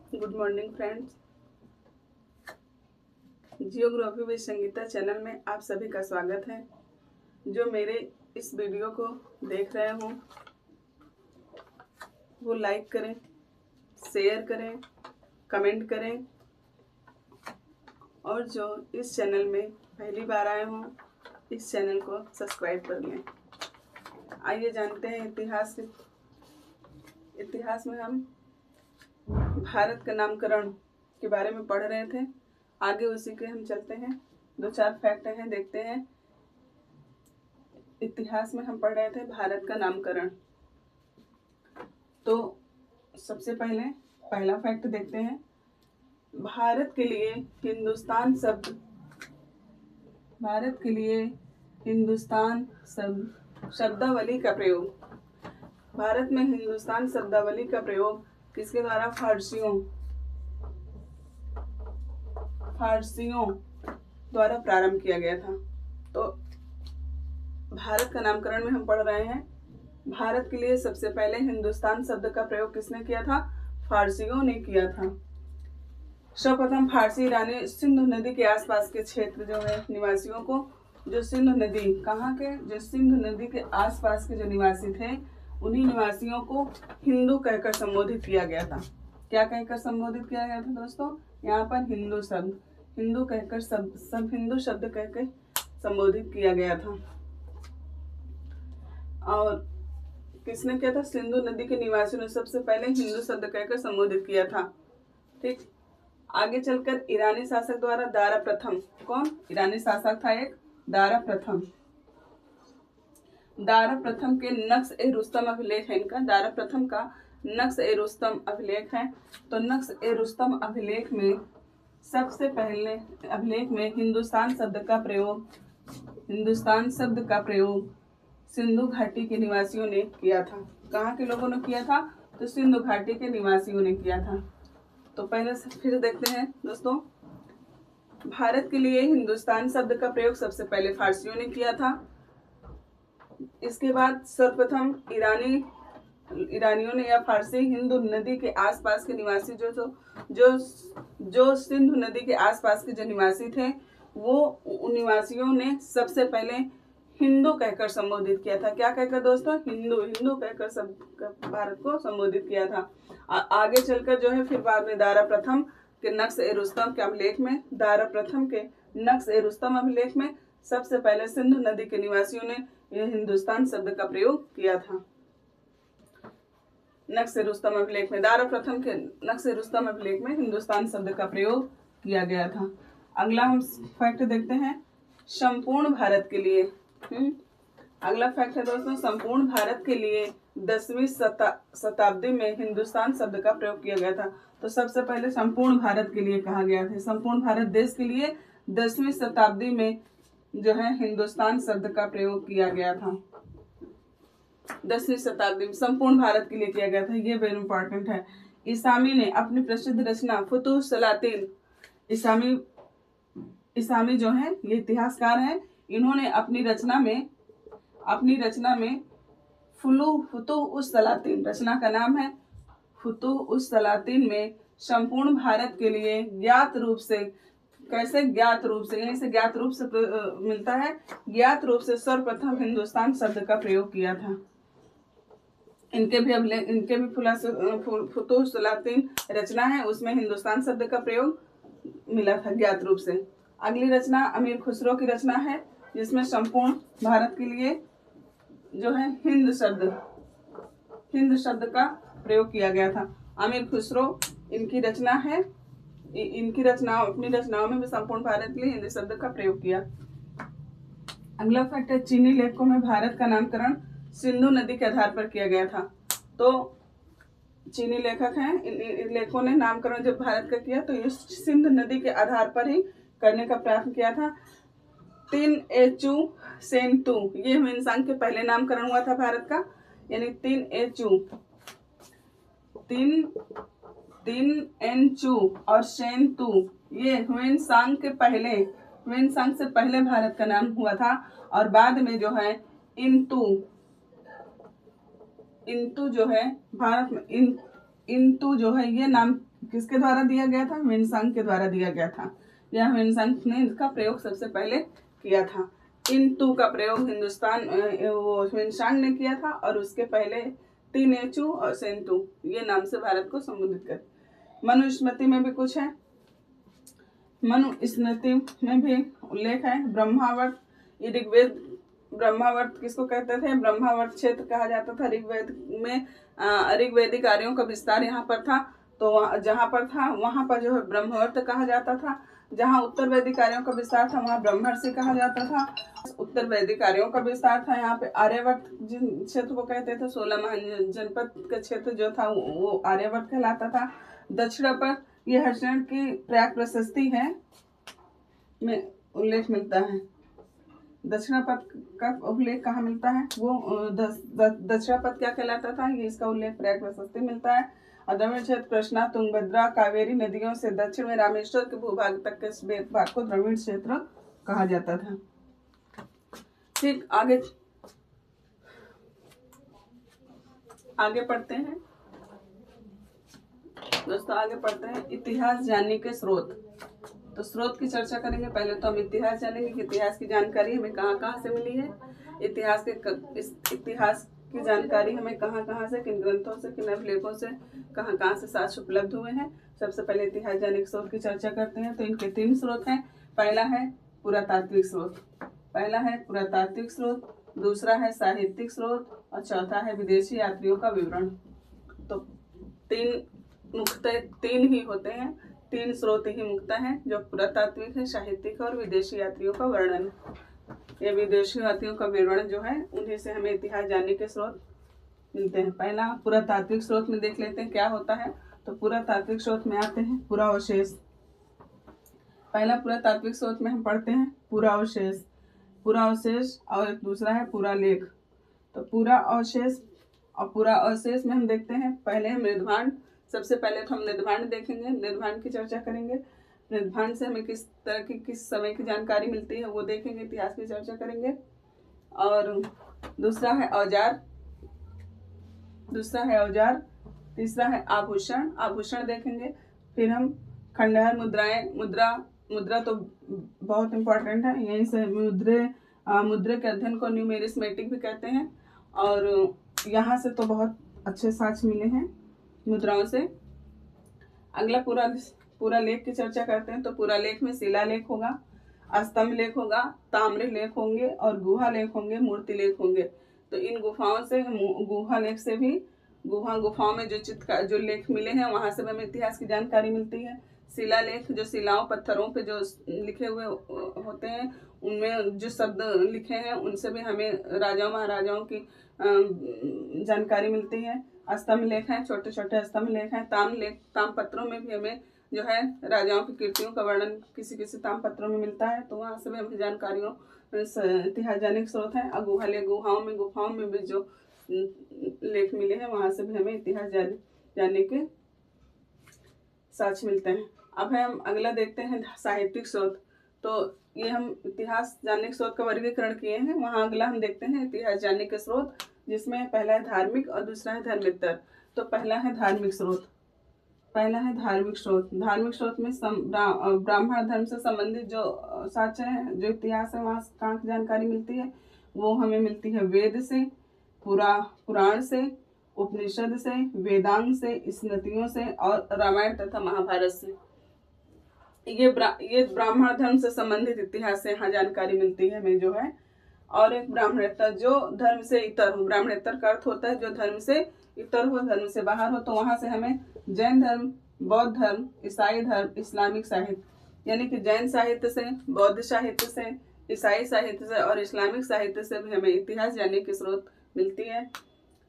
Good morning friends. Geography with Sangeeta channel में आप सभी का स्वागत है। जो मेरे इस वीडियो को देख रहे हो वो लाइक करें, शेयर करें, कमेंट करें और जो इस चैनल में पहली बार आए हों इस चैनल को सब्सक्राइब कर लें। आइए जानते हैं इतिहास में हम भारत का नामकरण के बारे में पढ़ रहे थे। आगे उसी के हम चलते हैं। 2-4 फैक्ट हैं, देखते हैं। इतिहास में हम पढ़ रहे थे भारत का नामकरण। तो सबसे पहला फैक्ट देखते हैं। भारत के लिए हिंदुस्तान शब्दावली का प्रयोग। भारत में हिंदुस्तान शब्दावली का प्रयोग किसके द्वारा? फारसियों द्वारा प्रारंभ किया गया था। तो भारत का नामकरण में हम पढ़ रहे हैं, भारत के लिए सबसे पहले हिंदुस्तान शब्द का प्रयोग किसने किया था? फारसियों ने किया था। सर्वप्रथम फारसी ईरानी सिंधु नदी के आसपास के क्षेत्र जो है निवासियों को, जो सिंधु नदी जो सिंधु नदी के आसपास के जो निवासी थे उन्हीं निवासियों को हिंदू कहकर संबोधित किया गया था। क्या कहकर संबोधित किया गया था दोस्तों? यहाँ पर हिंदू कहकर सब हिंदू शब्द कहकर संबोधित किया गया था। और किसने किया था? सिंधु नदी के निवासियों ने सबसे पहले हिंदू शब्द कहकर संबोधित किया था। ठीक। आगे चलकर ईरानी शासक द्वारा दारा प्रथम, कौन ईरानी शासक था? एक दारा प्रथम के नक्श-ए-रुस्तम अभिलेख है इनका। दारा प्रथम का नक्श-ए-रुस्तम अभिलेख है। तो नक्श-ए-रुस्तम अभिलेख में सबसे पहले हिंदुस्तान शब्द का प्रयोग सिंधु घाटी के निवासियों ने किया था। कहाँ के लोगों ने किया था? तो सिंधु घाटी के निवासियों ने किया था। तो पहले से फिर देखते हैं दोस्तों। भारत के लिए हिंदुस्तान शब्द का प्रयोग सबसे पहले फारसियों ने किया था। इसके बाद सर्वप्रथम ईरानियों ने या फारसी हिंदू नदी के आसपास के निवासी जो सिंधु नदी के आसपास के जो निवासी थे वो उन निवासियों ने सबसे पहले हिंदू कहकर संबोधित किया था। क्या कहकर दोस्तों? हिंदू कहकर सब भारत को संबोधित किया था। आगे चलकर जो है फिर बाद में दारा प्रथम के नक्श-ए-रुस्तम के अभिलेख में सबसे पहले सिंधु नदी के निवासियों ने हिंदुस्तान शब्द का प्रयोग किया था। नक्श-ए-रुस्तम अभिलेख में दारा प्रथम के नक्श-ए-रुस्तम अभिलेख में हिंदुस्तान शब्द का प्रयोग किया गया था। अगला हम फैक्ट देखते हैं संपूर्ण भारत के लिए। अगला फैक्ट है दोस्तों, संपूर्ण भारत के लिए 10वीं शताब्दी में हिंदुस्तान शब्द का प्रयोग किया गया था। तो सबसे पहले संपूर्ण भारत के लिए कहा गया था। संपूर्ण भारत देश के लिए 10वीं शताब्दी में जो है हिंदुस्तान शब्द का प्रयोग किया गया था। 10वीं शताब्दी में संपूर्ण भारत के लिए किया गया था। ये वेरी इंपॉर्टेंट है। इसामी ने अपनी प्रसिद्ध रचना फुतुह सलातीन, इसामी जो है ये इतिहासकार हैं, इन्होंने अपनी रचना में फुतुह-उस-सलातीन, रचना का नाम है फुतुह-उस-सलातीन में संपूर्ण भारत के लिए ज्ञात रूप से मिलता है, ज्ञात रूप से सर्वप्रथम हिंदुस्तान शब्द का प्रयोग किया था। इनके भी फुतुह-उस-सलातीन रचना है, उसमें हिंदुस्तान शब्द का प्रयोग मिला था ज्ञात रूप से। अगली रचना अमीर खुसरो की रचना है जिसमें संपूर्ण भारत के लिए जो है हिंद शब्द का प्रयोग किया गया था। अमीर खुसरो इनकी रचना है, अपनी रचनाओं में भी संपूर्ण भारत के लिए हिंदी शब्द का प्रयोग किया। अगला फैक्ट है चीनी लेखकों में भारत का नामकरण सिंधु नदी के आधार पर किया गया था। तो चीनी लेखक हैं, इन लेखकों ने नामकरण जब भारत का किया तो ये सिंधु नदी के आधार पर ही करने का प्रयास किया था। तिन-ए-चू सेन-तू, ये ह्वेन-सांग के पहले नामकरण हुआ था भारत का, यानी तिन-एन-चू और सेन-तू ये ह्वेन-सांग से पहले भारत का नाम हुआ था। और बाद में जो है इंतु जो है भारत में इंतु जो है ये नाम किसके द्वारा दिया गया था? विन्सांग के द्वारा दिया गया था। यह विन्सांग ने इसका प्रयोग सबसे पहले किया था। इंतु का प्रयोग हिंदुस्तान वो विन्सांग ने किया था और उसके पहले तीनेचु और सेंतु ये नाम से भारत को संबोधित कर। मनुस्मृति में भी कुछ है, मनुस्मृति में भी उल्लेख है। ब्रह्मावर्त, ऋग्वेद, ब्रह्मावर्त किसको कहते थे? ब्रह्मावर्त क्षेत्र कहा जाता था। ऋग्वेद में ऋग्वेदिक कार्यों का विस्तार यहाँ पर था, तो जहाँ पर था वहाँ पर जो है ब्रह्मवर्त कहा जाता था। जहाँ उत्तर वैदिक कार्यों का विस्तार था वहाँ ब्रह्मर्षि कहा जाता था। उत्तर वैदिक कार्यों का विस्तार था यहाँ पे आर्यवर्त जिन क्षेत्र को कहते थे। 16 महान जनपद का क्षेत्र जो था वो आर्यवर्त कहलाता था। दक्षिण पर यह हर्षण की प्रयाग प्रशस्ति है में उल्लेख मिलता है। दक्षिणापथ का उल्लेख कहाँ मिलता है? वो दक्षिणापथ क्या कहलाता था? ये इसका उल्लेख प्रयाग प्रशस्ति मिलता है। और द्रविड़ क्षेत्र कृष्णा, तुंगभद्रा, कावेरी नदियों से दक्षिण में रामेश्वर के भूभाग तक के भाग को द्रविड़ क्षेत्र कहा जाता था। ठीक, आगे पढ़ते हैं दोस्तों, आगे पढ़ते हैं इतिहास जानने के स्रोत। तो स्रोत की चर्चा करेंगे। पहले तो हम इतिहास जानेंगे कि इतिहास की जानकारी हमें कहाँ कहाँ से मिली है। इतिहास की जानकारी हमें कहाँ कहाँ से, किन ग्रंथों से, किन अभिलेखों से, कहाँ कहाँ से साक्ष्य उपलब्ध हुए हैं। सबसे पहले इतिहास जानने के स्रोत की चर्चा करते हैं। तो इनके 3 स्रोत हैं। पहला है पुरातात्विक स्रोत, दूसरा है साहित्यिक स्रोत और चौथा है विदेशी यात्रियों का विवरण। तो 3 ही होते हैं, 3 स्रोत ही मुख्यतः हैं, जो पुरातात्विक है, साहित्यिक और विदेशी यात्रियों का वर्णन। ये विदेशी यात्रियों का विवरण जो है उन्हीं से हमें इतिहास जानने के स्रोत मिलते हैं। पहला पुरातात्विक स्रोत में देख लेते हैं क्या होता है। तो पुरातात्विक स्रोत में आते हैं पुरावशेष। पहला पुरातात्विक स्रोत में हम पढ़ते हैं पुरावशेष और दूसरा है पुरालेख। तो पुरावशेष और पुरावशेष में हम देखते हैं पहले मृदभांड। सबसे पहले तो हम मृदभांड देखेंगे, मृदभांड की चर्चा करेंगे। मृदभांड से हमें किस तरह की, किस समय की जानकारी मिलती है वो देखेंगे, इतिहास की चर्चा करेंगे। और दूसरा है औजार, तीसरा है आभूषण देखेंगे। फिर हम खंडहर मुद्राएं, मुद्रा तो बहुत इंपॉर्टेंट है, यहीं से मुद्रे के अध्ययन को न्यूमेरिस्मेटिक भी कहते हैं। और यहाँ से तो बहुत अच्छे साक्ष्य मिले हैं मुद्राओं से। अगला पूरा लेख की चर्चा करते हैं। तो पूरा लेख में शिलालेख होगा, स्तंभ लेख होगा, ताम्र लेख होंगे और गुहा लेख होंगे, मूर्ति लेख होंगे। तो इन गुफाओं से, गुहा लेख से भी, गुफाओं में जो लेख मिले हैं वहां से हमें इतिहास की जानकारी मिलती है। शिलालेख जो शिलाओं पत्थरों पे जो लिखे हुए होते हैं उनमें जो शब्द लिखे हैं उनसे भी हमें राजाओं महाराजाओं की जानकारी मिलती है। स्तंभ लेख हैं, छोटे छोटे स्तंभ लेख हैं। ताम्रपत्रों में भी हमें जो है राजाओं की कीर्तियों का वर्णन किसी किसी ताम्रपत्रों में मिलता है, तो वहाँ से भी हमें जानकारियों इतिहास जानने के स्रोत हैं। और गुफाओं में भी जो लेख मिले हैं वहाँ से भी हमें इतिहास जानने के साक्ष्य मिलते हैं। अब हम अगला देखते हैं साहित्यिक स्रोत। तो ये हम इतिहास जानने के स्रोत का वर्गीकरण किए हैं। वहाँ अगला हम देखते हैं इतिहास जानने के स्रोत, जिसमें पहला है धार्मिक और दूसरा है धर्मेतर। तो पहला है धार्मिक स्रोत। धार्मिक स्रोत में ब्राह्मण धर्म से संबंधित जो साक्ष्य है, जो इतिहास है, वहाँ कहाँ की जानकारी मिलती है वो हमें मिलती है वेद से, पुराण से, उपनिषद से, वेदांग से, स्मृतियों से और रामायण तथा महाभारत से। ये ब्राह्मण धर्म से संबंधित इतिहास से यहाँ जानकारी मिलती है हमें जो है। और एक ब्राह्मणेतर, जो धर्म से इतर हो। ब्राह्मणेतर का अर्थ होता है जो धर्म से इतर हो, धर्म से बाहर हो। तो वहाँ से हमें जैन धर्म, बौद्ध धर्म, ईसाई धर्म, इस्लामिक साहित्य, यानी कि जैन साहित्य से, बौद्ध साहित्य से, ईसाई साहित्य से और इस्लामिक साहित्य से भी हमें इतिहास जानने की स्रोत मिलती है।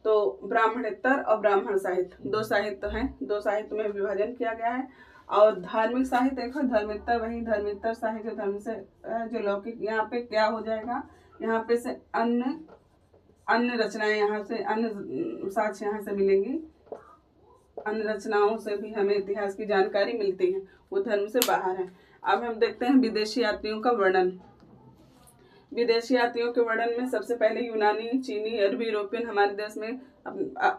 तो ब्राह्मणेतर और ब्राह्मण साहित्य 2 साहित्य हैं, 2 साहित्य में विभाजन किया गया है। और धार्मिक साहित्य देखो, धर्मेतर, वही धर्मेतर साहित्य धर्म से जो लौकिक, यहाँ पे क्या हो जाएगा, यहाँ पे से अन्य रचनाएं, यहाँ से अन्य साक्ष्य यहाँ से मिलेंगी। अन्य रचनाओं से भी हमें इतिहास की जानकारी मिलती है, वो धर्म से बाहर है। अब हम देखते हैं विदेशी यात्रियों का वर्णन। विदेशी यात्रियों के वर्णन में सबसे पहले यूनानी, चीनी, अरबी, यूरोपियन हमारे देश में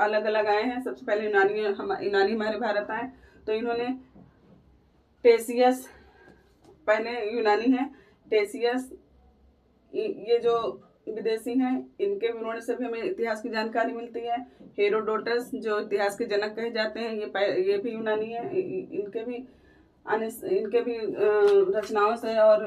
अलग अलग आए हैं। सबसे पहले यूनानी हमारे भारत आए, तो इन्होंने टेसियस, पहले यूनानी है टेसियस, ये जो विदेशी हैं इनके विवरण से भी हमें इतिहास की जानकारी मिलती है। हेरोडोटस जो इतिहास के जनक कहे जाते हैं, ये भी यूनानी है। इनके भी रचनाओं से और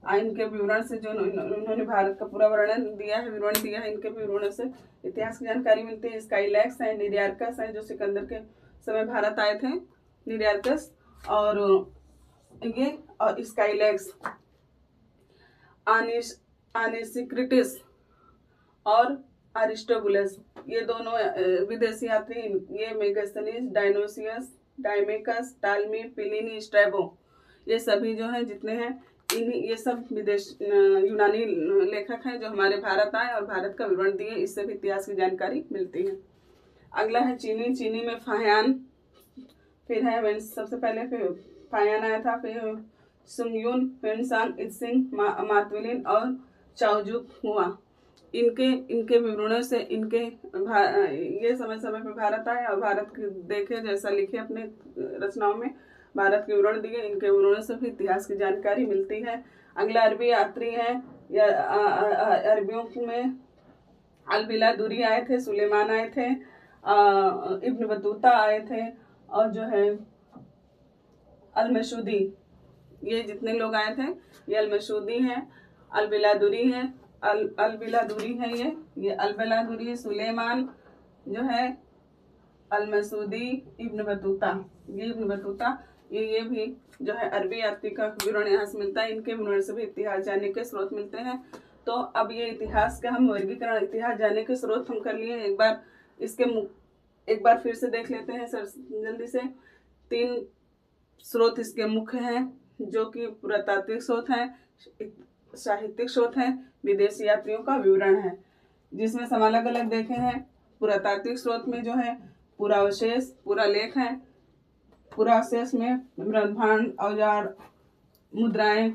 इनके विवरण से जो उन्होंने भारत का पूरा विवरण दिया है, इनके भी विवरण से इतिहास की जानकारी मिलती है। स्काइलैक्स हैं, निरियार्कस हैं जो सिकंदर के समय भारत आए थे, निरियार्कस और ये और स्काइलैक्स, आनिसिक्रिटिस और अरिस्टोबुलस, ये दोनों विदेशी यात्री। ये मेगास्थनीज, डायनोसियस, डायमेकस, टालमी, प्लिनी, स्ट्रैबो, ये सभी जो है जितने हैं ये सब यूनानी लेखक हैं जो हमारे भारत आए और भारत का विवरण दिए, इससे भी इतिहास की जानकारी मिलती है। अगला है चीनी। चीनी में फायान, फिर है सबसे पहले फिर फायान आया था, फिर सुंगयुन, फेनसांग, इत्सिंग, मातविलिन और चाओजुक हुआ। इनके विवरणों से ये समय समय पर भारत आए और भारत देखे जैसा लिखे अपने रचनाओं में भारत के विवरण दिए, इनके विवरणों से भी इतिहास की जानकारी मिलती है। अगला अरबी यात्री है। अरबियों में अलबिलादुरी आए थे, सुलेमान आए थे, इब्न बतूता आए थे और जो है अलमशूदी, ये जितने लोग आए थे ये अलमशूदी हैं, अलबिलादुरी हैं, अलबिलादुरी है, ये अलबिलादुरी, सुलेमान जो है, अलमसूदी, इब्न बतूता, ये भी जो है अरबी यात्री का विवरण यहाँ से मिलता है। इनके विवरण से भी इतिहास जानने के स्रोत मिलते हैं। तो अब ये इतिहास का हम वर्गीकरण, इतिहास जानने के स्रोत हम कर लिए। एक बार फिर से देख लेते हैं सर जल्दी से। 3 स्रोत इसके मुख्य हैं जो कि पुरातात्विक स्रोत हैं, साहित्यिक स्रोत हैं, विदेशी यात्रियों का विवरण है, जिसमें हम अलग अलग देखे हैं। पुरातात्विक स्रोत में जो है पुरावशेष, पुरालेख है। पुरावशेष में ब्रह्मांड, औजार, मुद्राएं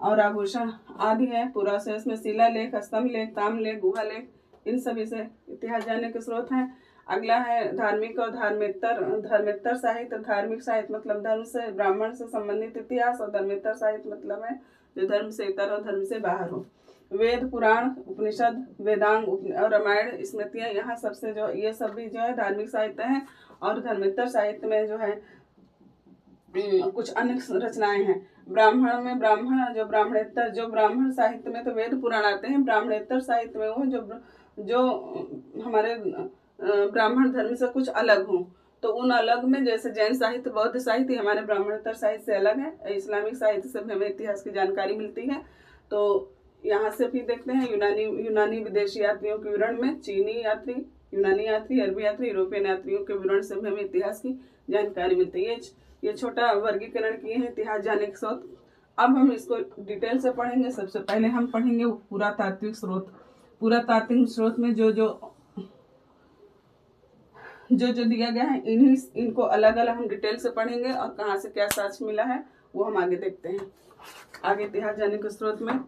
और आभूषण आदि है। पुरावशेष में शिलालेख, स्तंभलेख, ताम्रलेख, गुहालेख, इन सभी से इतिहास जानने के स्रोत हैं। अगला है धार्मिक और धर्मेत्तर साहित्य। धार्मिक साहित्य मतलब धर्म से, ब्राह्मण से संबंधित इतिहास, और धर्मेत्तर साहित्य मतलब है जो धर्म से इतर और धर्म से बाहर हो। वेद, पुराण, उपनिषद, वेदांग और रामायण, स्मृतियां, यहाँ सबसे जो ये सब भी जो है धार्मिक साहित्य है। और धर्मेत्तर साहित्य में जो है कुछ अन्य रचनाएं हैं। ब्राह्मण में ब्राह्मण साहित्य में तो वेद पुराण आते हैं। ब्राह्मणेतर साहित्य में वो जो हमारे ब्राह्मण धर्म से कुछ अलग हो, तो उन अलग में जैसे जैन साहित्य, बौद्ध साहित्य हमारे ब्राह्मणेतर साहित्य से अलग है। इस्लामिक साहित्य से हमें इतिहास की जानकारी मिलती है। तो यहाँ से भी देखते हैं यूनानी विदेशी यात्रियों के विवरण में चीनी यात्री, यूनानी यात्री, अरबी यात्री, यूरोपियन यात्रियों के विवरण से भी हमें इतिहास की जानकारी मिलती है। ये छोटा वर्गीकरण किए हैं इतिहास जानने के स्रोत। अब हम इसको डिटेल से पढ़ेंगे। सबसे पहले हम पढ़ेंगे पुरातात्विक स्रोत। पुरातात्विक स्रोत में जो दिया गया है इनको अलग अलग हम डिटेल से पढ़ेंगे और कहाँ से क्या साक्ष्य मिला है वो हम आगे देखते हैं। आगे इतिहास जानने के स्रोत में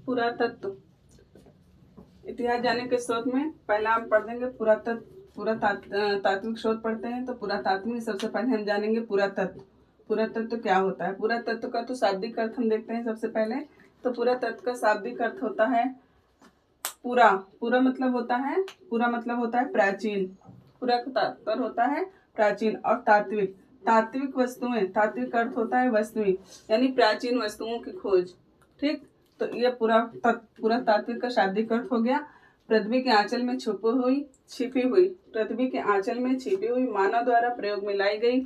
पुरातत्व, इतिहास जानने के स्रोत में पहला हम पढ़ देंगे पुरातात्विक स्रोत पढ़ते हैं। तो पुरातात्विक सबसे पहले हम जानेंगे पुरातत्व। पुरातत्व क्या होता है? पुरातत्व का तो शाब्दिक अर्थ हम देखते हैं सबसे पहले। तो पुरातत्व का शाब्दिक अर्थ होता है पूरा मतलब होता है प्राचीन। पूरा का तात्पर्य होता है प्राचीन। और तात्विक वस्तुएं, तात्विक अर्थ होता है वस्तुएं, यानी प्राचीन वस्तुओं की खोज। ठीक, तो ये पूरा तात्विक का शाब्दिक अर्थ हो गया। पृथ्वी के आंचल में छिपी हुई पृथ्वी के आंचल में छिपी हुई मानव द्वारा प्रयोग में लाई गई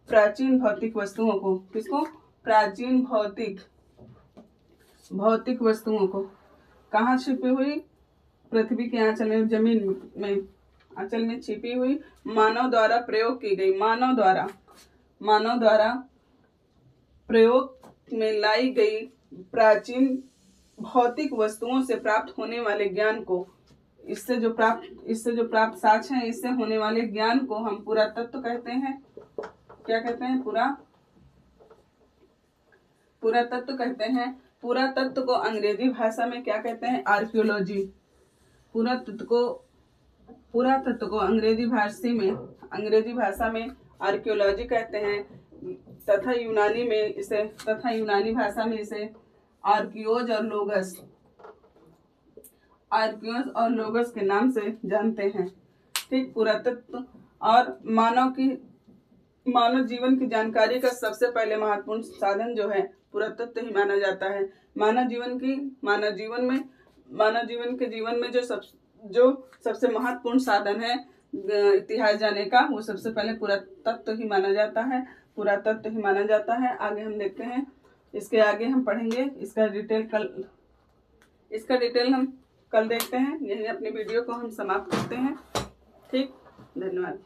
प्राचीन भौतिक वस्तुओं को, किसको? प्राचीन भौतिक वस्तुओं को। कहाँ छिपी हुई? पृथ्वी के आंचल में, जमीन में आंचल में छिपी हुई, मानव द्वारा प्रयोग की गई, मानव द्वारा प्रयोग में लाई गई प्राचीन भौतिक वस्तुओं से प्राप्त होने वाले ज्ञान को, इससे जो प्राप्त साक्ष्य है, इससे होने वाले ज्ञान को हम पुरातत्व कहते हैं। क्या कहते हैं? पुरातत्व कहते हैं। पुरातत्व को अंग्रेजी भाषा में क्या कहते हैं? आर्कियोलॉजी। पुरातत्व को अंग्रेजी भाषा में आर्कियोलॉजी कहते हैं तथा यूनानी भाषा में इसे आर्कियोज और लोगस के नाम से जानते हैं। ठीक, पुरातत्व और मानव जीवन की जानकारी का सबसे पहले महत्वपूर्ण साधन जो है पुरातत्व ही माना जाता है। मानव जीवन के जीवन में जो सबसे महत्वपूर्ण साधन है इतिहास जानने का, वो सबसे पहले पुरातत्व ही माना जाता है। आगे हम देखते हैं, इसके आगे हम पढ़ेंगे, इसका डिटेल हम कल देखते हैं। यही अपनी वीडियो को हम समाप्त करते हैं। ठीक, धन्यवाद।